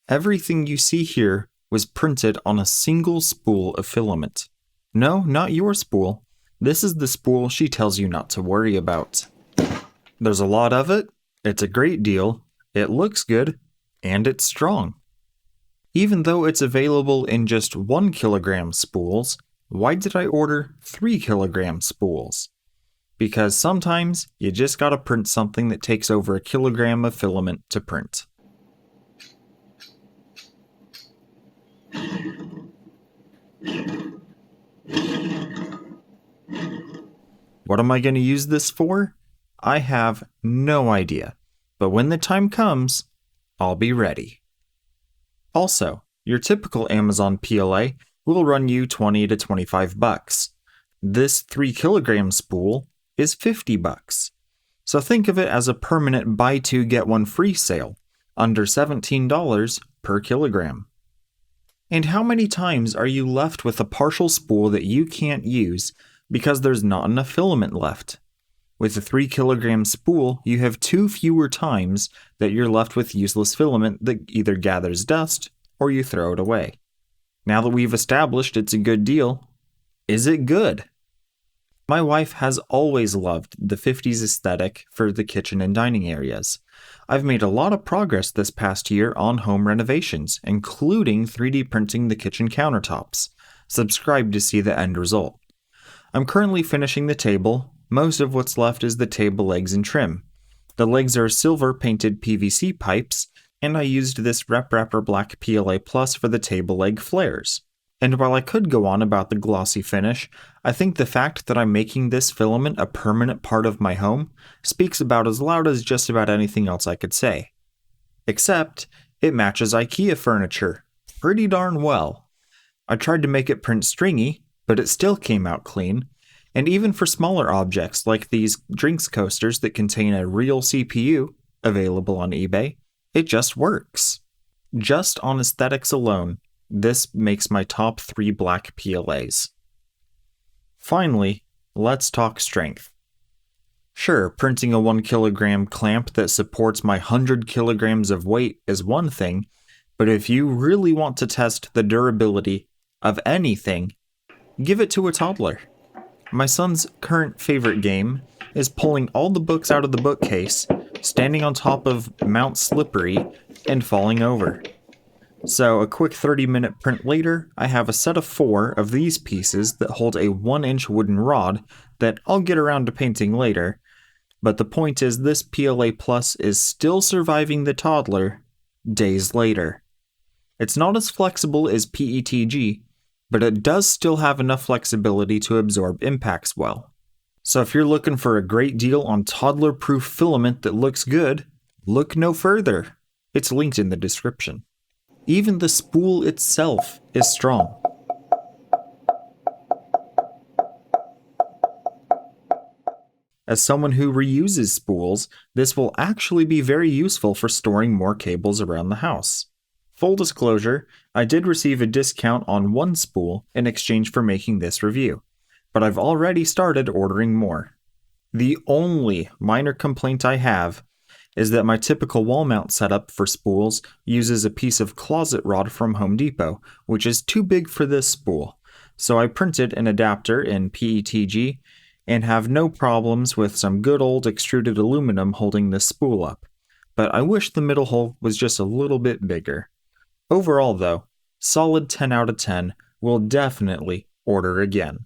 Everything you see here was printed on a single spool of filament. No, not your spool. This is the spool she tells you not to worry about. There's a lot of it, it's a great deal, it looks good, and it's strong. Even though it's available in just 1 kilogram spools, why did I order 3 kilogram spools? Because sometimes you just gotta print something that takes over a kilogram of filament to print. What am I going to use this for? I have no idea, but when the time comes, I'll be ready. Also, your typical Amazon PLA will run you $20 to $25. This 3 kilogram spool is $50. So think of it as a permanent buy 2 get 1 free sale, under $17 per kilogram. And how many times are you left with a partial spool that you can't use because there's not enough filament left? With a 3 kilogram spool, you have 2 fewer times that you're left with useless filament that either gathers dust or you throw it away. Now that we've established it's a good deal, is it good? My wife has always loved the 50s aesthetic for the kitchen and dining areas. I've made a lot of progress this past year on home renovations, including 3D printing the kitchen countertops. Subscribe to see the end result. I'm currently finishing the table. Most of what's left is the table legs and trim. The legs are silver painted PVC pipes, and I used this Reprapper Black PLA Plus for the table leg flares. And while I could go on about the glossy finish, I think the fact that I'm making this filament a permanent part of my home speaks about as loud as just about anything else I could say. Except, it matches IKEA furniture pretty darn well. I tried to make it print stringy, but it still came out clean, and even for smaller objects like these drinks coasters that contain a real CPU, available on eBay, it just works. Just on aesthetics alone, this makes my top 3 black PLAs. Finally, let's talk strength. Sure, printing a 1 kilogram clamp that supports my 100 kilograms of weight is one thing, but if you really want to test the durability of anything, give it to a toddler. My son's current favorite game is pulling all the books out of the bookcase, standing on top of Mount Slippery, and falling over. So a quick 30-minute print later, I have a set of 4 of these pieces that hold a 1-inch wooden rod that I'll get around to painting later, but the point is this PLA Plus is still surviving the toddler days later. It's not as flexible as PETG, but it does still have enough flexibility to absorb impacts well. So if you're looking for a great deal on toddler-proof filament that looks good, look no further. It's linked in the description. Even the spool itself is strong. As someone who reuses spools, this will actually be very useful for storing more cables around the house. Full disclosure, I did receive a discount on 1 spool in exchange for making this review, but I've already started ordering more. The only minor complaint I have is that my typical wall mount setup for spools uses a piece of closet rod from Home Depot, which is too big for this spool, so I printed an adapter in PETG and have no problems with some good old extruded aluminum holding this spool up, but I wish the middle hole was just a little bit bigger. Overall though, solid 10 out of 10, will definitely order again.